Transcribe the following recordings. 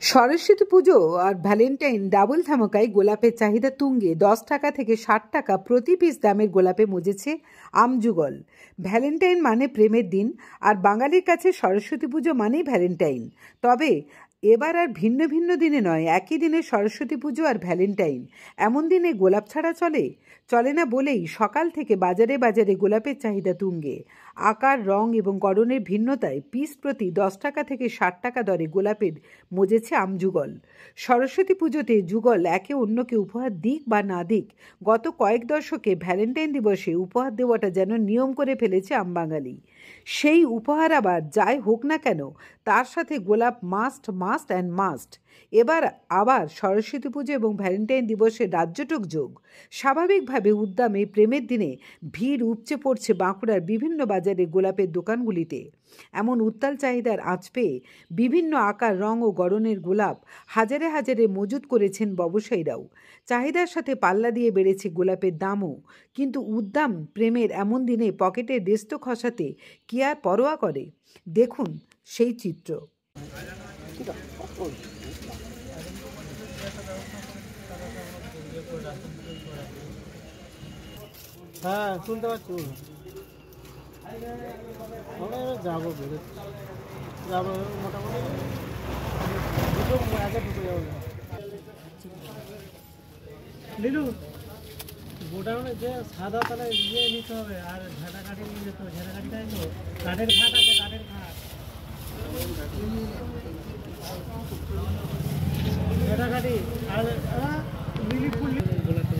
সরস্বতী পুজো আর Valentine double ধামাকায় গোলাপের চাহিদা তুঙ্গে। 10 টাকা থেকে 60 টাকা প্রতি পিস দামের গোলাপে মজেছে আমযুগল। ভ্যালেন্টাইন মানে প্রেমের দিন, আর বাঙালির কাছে সরস্বতী পুজো মানেই ভ্যালেন্টাইন। তবে এবার আর ভিন্ন ভিন্ন দিনে নয়, একই দিনে সরস্বতী পুজো আর ভ্যালেন্টাইন। এমন দিনে গোলাপ ছাড়া চলে না বলেই সকাল থেকে বাজারে বাজারে গোলাপের চাহিদা তুঙ্গে। আকার, রং এবং গড়নের ভিন্নতায় পিস প্রতি 10 টাকা থেকে 60 টাকা দরে গোলাপের মজেছে আমযুগল। সরস্বতী পুজোতে যুগল একে অন্যকে উপহার দিক বা না দিক, গত কয়েক দশকে ভ্যালেন্টাইন দিবসে উপহার দেওয়াটা যেন নিয়ম করে ফেলেছে আমবাঙালি। সেই উপহার আবার যাই হোক না কেন, তার সাথে গোলাপ মাস্ট। এবার আবার সরস্বতী পুজো এবং ভ্যালেন্টাইন দিবসের রাজ্যটুক যোগ। স্বাভাবিকভাবে উদ্দামে প্রেমের দিনে ভিড় উপচে পড়ছে বাঁকুড়ার বিভিন্ন বাজারে গোলাপের দোকানগুলিতে। এমন উত্তাল চাহিদার আঁচ পেয়ে বিভিন্ন আকার, রং ও গড়নের গোলাপ হাজারে হাজারে মজুত করেছেন ব্যবসায়ীরাও। চাহিদার সাথে পাল্লা দিয়ে বেড়েছে গোলাপের দামও। কিন্তু উদ্দাম প্রেমের এমন দিনে পকেটের রেস্ত খসাতে কি আর পরোয়া করে? দেখুন সেই চিত্র। হ্যাঁ, শুনতে পাচ্ছি। যাবো মোটামুটি আগে ঢুকে যাবো। লিলু গোডাউনে যে সাদা তাহলে ইয়ে নিতে হবে, আর ঝাঁটা কাঠি নিয়ে যেতে হবে। ঝাঁটা কাঠিটাই তো কাঠের ঘাট আছে, কাঠের ঘাট ঝাঁটা কাঠি আর লিলি ফুল গোলাতে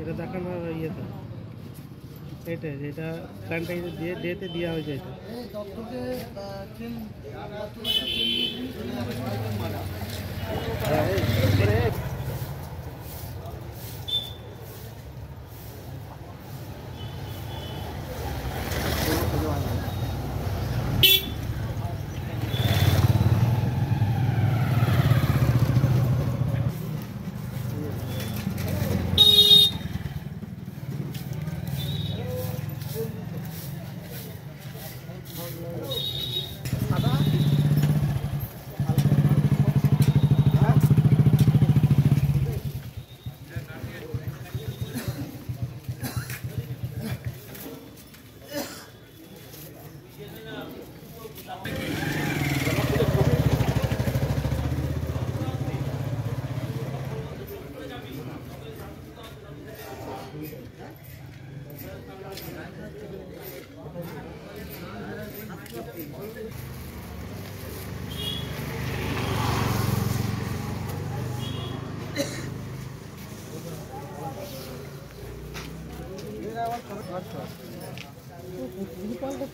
এটা দেখানো হবে ইয়েতে, এটা যেটা স্যানিটাইজার দিয়ে ডেতে দেওয়া হয়েছে। এটা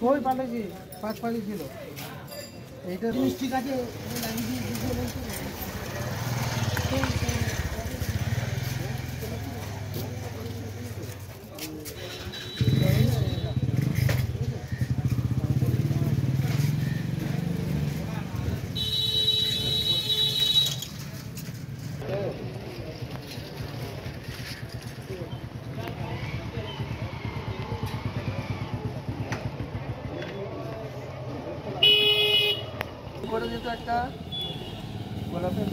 কই পাল্টেছি, 5 পালি ছিল। এইটা ঠিক আছে। করে দিত একটা গোলাপের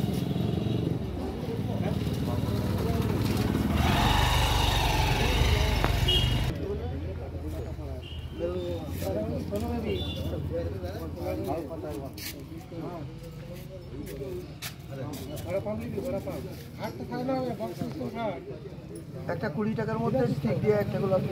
একটা 20 টাকার মধ্যে স্টিক দিয়ে একটা গোলাপ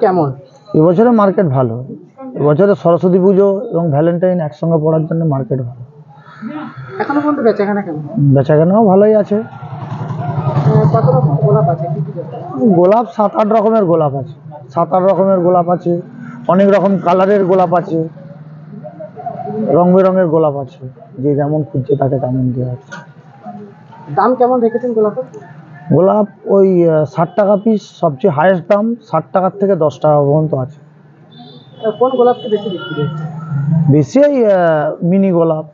কেমন? এবছরে মার্কেট ভালো। এবছরে সরস্বতী পুজো এবং ভ্যালেন্টাইন একসঙ্গে পড়ার জন্য মার্কেট ভালো। এখনো পর্যন্ত বেচাকেনা কেমন? বেচাকেনাও ভালোই আছে। কত রকম গোলাপ আছে? গোলাপ 7-8 রকমের গোলাপ আছে। 7-8 রকমের গোলাপ আছে, অনেক রকম কালারের গোলাপ আছে, রং বেরঙের গোলাপ আছে। যে যেমন খুঁজছে তাকে তেমন দেওয়া আছে। দাম কেমন রেখেছেন গোলাপের? গোলাপ ওই 60 টাকা পিস, সবচেয়ে হাইয়েস্ট দাম 60 টাকার থেকে 10 টাকা পর্যন্ত আছে। কোন গোলাপকে বেশি বিক্রি হচ্ছে? বেশি এই মিনি গোলাপ।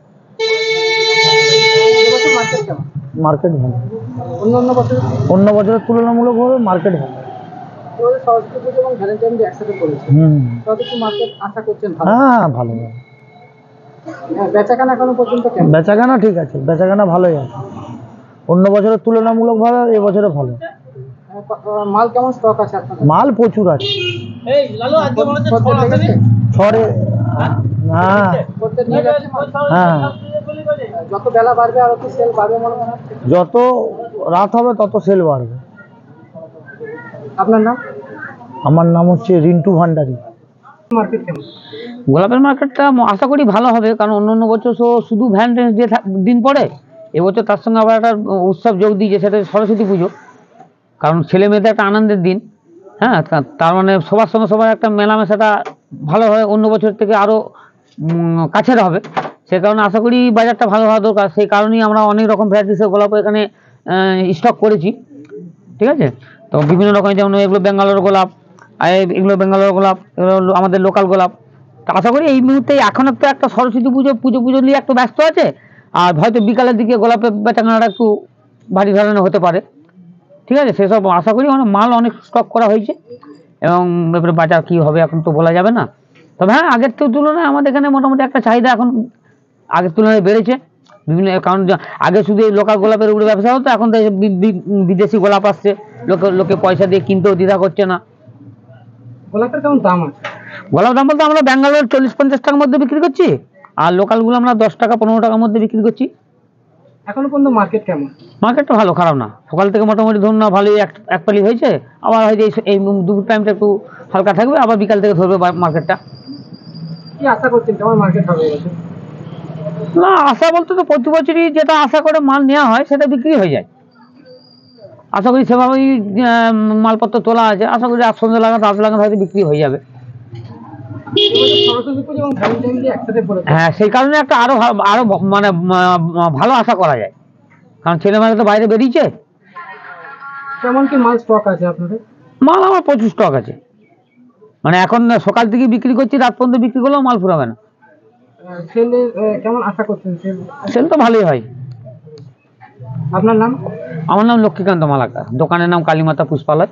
এবছর মার্কেট কেমন? মার্কেট ভালো, অন্য বছরের তুলনামূলকভাবে মার্কেট ভালো। এবারে সরস্বতী পুজো এবং ভ্যালেন্টাইন ডে একসাথে পড়েছে, তাতে কি মার্কেট আশা করছেন ভালো? হ্যাঁ ভালো। বেচাকেনা এখনো পর্যন্ত কেমন? বেচাকেনা ঠিক আছে, বেচাকেনা ভালোই আছে, অন্য বছরের তুলনামূলকভাবে এবছরে ভালো। মাল কেমন স্টক আছে আপনাদের? মাল প্রচুর আছে। ছড়ে হ্যাঁ খদ্দের নিয়ে যাচ্ছে মাল? হ্যাঁ, যত বেলা বাড়বে আরো কি সেল বাড়বে মনে হয়? যত রাত হবে তত সেল বাড়বে। আপনার নাম? আমার নাম হচ্ছে রিন্টু ভান্ডারী। মার্কেট কেমন? গোলাপের মার্কেটটা আশা করি ভালো হবে, কারণ অন্য বছর শুধু ভ্যালেন্টাইন্স ডে দিন পড়ে, এবছর তার সঙ্গে আবার একটা উৎসব যোগ দিয়েছে, সেটা সরস্বতী পুজো। কারণ ছেলে মেয়েদের একটা আনন্দের দিন, হ্যাঁ, তার মানে সবার সঙ্গে সবার একটা মেলামেশাটা ভালো হয়, অন্য বছর থেকে আরও কাছের হবে। সে কারণে আশা করি বাজারটা ভালো হওয়া দরকার। সেই কারণেই আমরা অনেক রকম ভ্যারাইটিসের গোলাপ এখানে স্টক করেছি, ঠিক আছে। তো বিভিন্ন রকমের, যেমন এগুলো বেঙ্গালোর গোলাপ, এগুলো আমাদের লোকাল গোলাপ। তো আশা করি এই মুহূর্তে এখন তো একটা সরস্বতী পুজো নিয়ে একটু ব্যস্ত আছে, আর হয়তো বিকালের দিকে গোলাপের বেচাকেনাটা একটু ভারী ধরনের হতে পারে, ঠিক আছে। সেসব আশা করি মাল অনেক স্টক করা হয়েছে, এবং এবারে বাজার কী হবে এখন তো বলা যাবে না। তবে হ্যাঁ, আগের তুলনায় আমাদের এখানে মোটামুটি একটা চাহিদা এখন আগের তুলনায় বেড়েছে। বিভিন্ন কারণ আগে শুধু এই লোকাল গোলাপের উপরে ব্যবসা হতো, এখন তো বিদেশি গোলাপ আসছে, লোকে পয়সা দিয়ে কিনতেও দ্বিধা করছে না। গোলাপের কেমন দাম আছে? গোলাপ দাম বলতে আমরা ব্যাঙ্গালোর 40-50 টাকার মধ্যে বিক্রি করছি, আর লোকালগুলো আমরা 10 টাকা 15 টাকার মধ্যে বিক্রি করছি। এখনো পর্যন্ত মার্কেট কেমন? মার্কেটটা ভালো, খারাপ না। সকাল থেকে মোটামুটি ধরুন না ভালোই এক পালি হয়েছে, আবার হয়তো এই দুপুর টাইমটা একটু হালকা থাকবে, আবার বিকাল থেকে ধরবে মার্কেটটা। কি আশা করছেন কেমন মার্কেট হবে এবছর? না, আশা বলতে তো প্রতি বছরই যেটা আশা করে মাল নেওয়া হয় সেটা বিক্রি হয়ে যায়। আশা করি সেভাবেই মালপত্র তোলা আছে, আশা করি সন্ধ্যে রাত লাগানো হয়তো বিক্রি হয়ে যাবে। সরস্বতী পুজো এবং ভ্যালেন্টাইন ডে একসাথে পড়েছে, হ্যাঁ, সেই কারণে একটা আরো মানে ভালো আশা করা যায়, কারণ ছেলেমেয়েরা তো বাইরে বেরিয়েছে। কেমন কি মাল স্টক আছে আপনাদের? মাল আমার প্রচুর স্টক আছে, মানে এখন সকাল থেকে বিক্রি করছি, রাত পর্যন্ত বিক্রি করলেও মাল ফুরাবে না। সেলের কেমন আশা করছেন? সেল তো ভালোই হয়। আপনার নাম? আমার নাম লক্ষ্মীকান্ত মালাকার, দোকানের নাম কালীমাতা পুষ্পালয়।